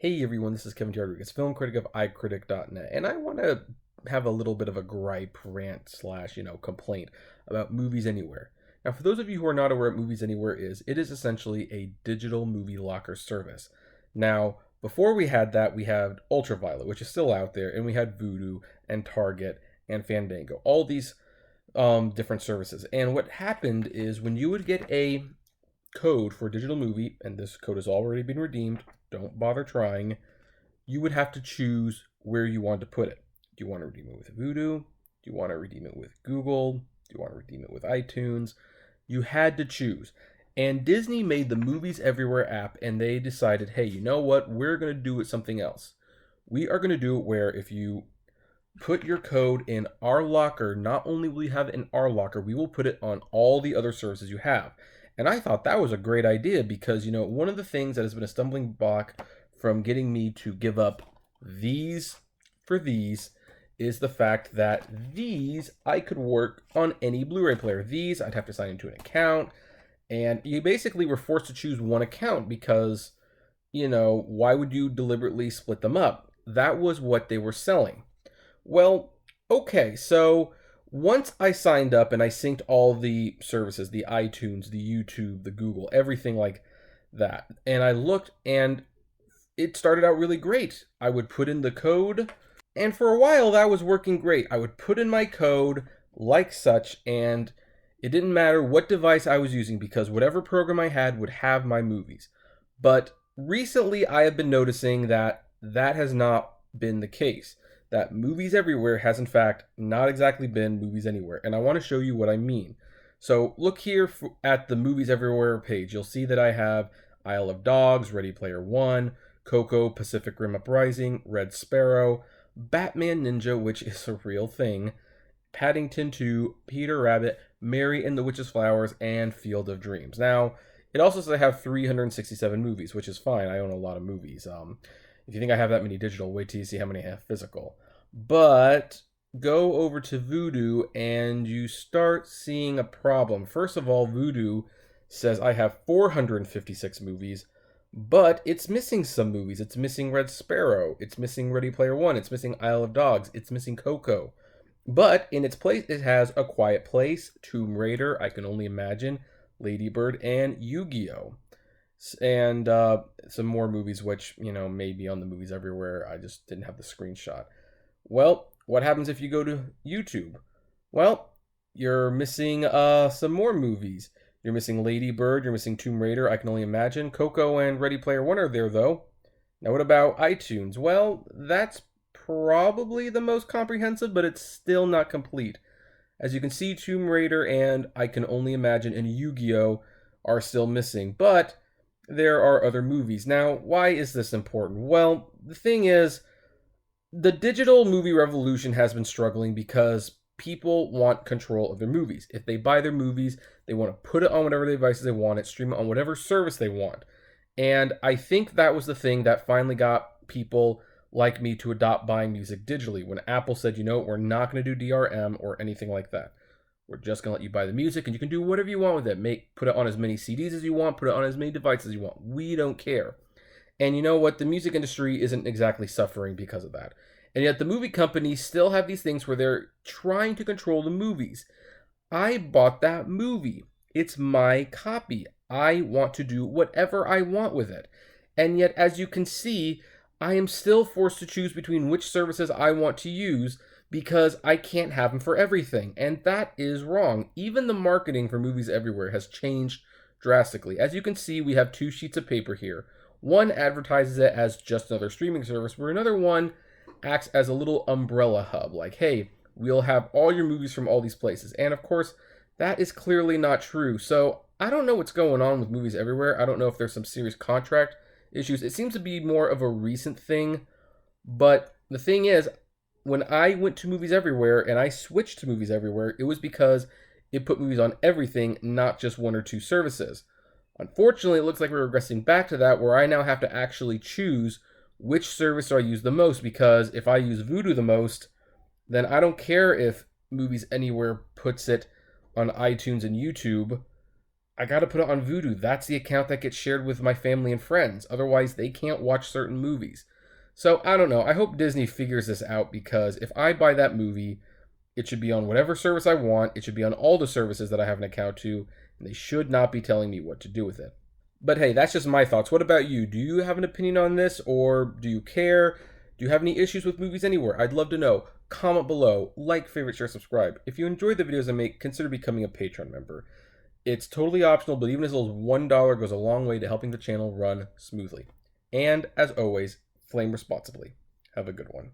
Hey everyone, this is Kevin T. Rodriguez, film critic of iCritic.net, and I want to have a little bit of a gripe, rant, slash, complaint about Movies Anywhere. Now, for those of you who are not aware what Movies Anywhere is, it is essentially a digital movie locker service. Now, before we had that, we had Ultraviolet, which is still out there, and we had Vudu and Target and Fandango, all these different services. And what happened is when you would get a code for a digital movie, and this code has already been redeemed, don't bother trying, you would have to choose where you want to put it. Do you want to redeem it with Vudu? Do you want to redeem it with Google? Do you want to redeem it with iTunes? You had to choose. And Disney made the Movies Everywhere app, and they decided, hey, you know what? We're going to do it something else. We are going to do it where if you put your code in our locker, not only will you have it in our locker, we will put it on all the other services you have. And I thought that was a great idea because, one of the things that has been a stumbling block from getting me to give up these for these is the fact that these I could work on any Blu-ray player. These I'd have to sign into an account, and you basically were forced to choose one account because, why would you deliberately split them up? That was what they were selling. Well, okay, so once I signed up and I synced all the services, the iTunes, the YouTube, the Google, everything like that, and I looked and it started out really great. I would put in the code, and for a while that was working great. I would put in my code like such, and it didn't matter what device I was using because whatever program I had would have my movies. But recently I have been noticing that that has not been the case. That Movies Everywhere has in fact not exactly been Movies Anywhere, and I want to show you what I mean. So look here at the Movies Everywhere page. You'll see that I have Isle of Dogs, Ready Player One, Coco, Pacific Rim Uprising, Red Sparrow, Batman Ninja, which is a real thing, Paddington 2, Peter Rabbit, Mary and the Witch's Flowers, and Field of Dreams. Now, it also says I have 367 movies, which is fine. I own a lot of movies. If you think I have that many digital, wait till you see how many I have physical. But go over to Vudu and you start seeing a problem. First of all, Vudu says I have 456 movies, but it's missing some movies. It's missing Red Sparrow. It's missing Ready Player One. It's missing Isle of Dogs. It's missing Coco. But in its place, it has A Quiet Place, Tomb Raider, I Can Only Imagine, Lady Bird, and Yu-Gi-Oh! And some more movies which may be on the Movies Everywhere. I just didn't have the screenshot. Well, what happens if you go to YouTube? Well, you're missing some more movies. You're missing Lady Bird, you're missing Tomb Raider, I Can Only Imagine. Coco and Ready Player One are there though. Now what about iTunes? Well, that's probably the most comprehensive, but it's still not complete. As you can see, Tomb Raider and I Can Only Imagine and Yu-Gi-Oh! Are still missing, but there are other movies. Now, why is this important? Well, the thing is, the digital movie revolution has been struggling because people want control of their movies. If they buy their movies, they want to put it on whatever devices they want it, stream it on whatever service they want. And I think that was the thing that finally got people like me to adopt buying music digitally when Apple said, we're not going to do DRM or anything like that. We're just going to let you buy the music, and you can do whatever you want with it. Put it on as many CDs as you want, put it on as many devices as you want. We don't care. And you know what? The music industry isn't exactly suffering because of that. And yet the movie companies still have these things where they're trying to control the movies. I bought that movie. It's my copy. I want to do whatever I want with it. And yet, as you can see, I am still forced to choose between which services I want to use because I can't have them for everything, and that is wrong. Even the marketing for Movies Everywhere has changed drastically. As you can see, we have two sheets of paper here. One advertises it as just another streaming service, where another one acts as a little umbrella hub, like, hey, we'll have all your movies from all these places. And of course, that is clearly not true. So I don't know what's going on with Movies Everywhere. I don't know if there's some serious contract issues. It seems to be more of a recent thing, but the thing is, when I went to Movies Everywhere and I switched to Movies Everywhere, it was because it put movies on everything, not just one or two services. Unfortunately, it looks like we're regressing back to that, where I now have to actually choose which service do I use the most, because if I use Vudu the most, then I don't care if Movies Anywhere puts it on iTunes and YouTube. I got to put it on Vudu. That's the account that gets shared with my family and friends. Otherwise, they can't watch certain movies. So I don't know. I hope Disney figures this out, because if I buy that movie, it should be on whatever service I want. It should be on all the services that I have an account to, and they should not be telling me what to do with it. But hey, that's just my thoughts. What about you? Do you have an opinion on this, or do you care? Do you have any issues with Movies Anywhere? I'd love to know. Comment below, like, favorite, share, subscribe. If you enjoy the videos I make, consider becoming a Patreon member. It's totally optional, but even as little as $1 goes a long way to helping the channel run smoothly. And as always, flame responsibly. Have a good one.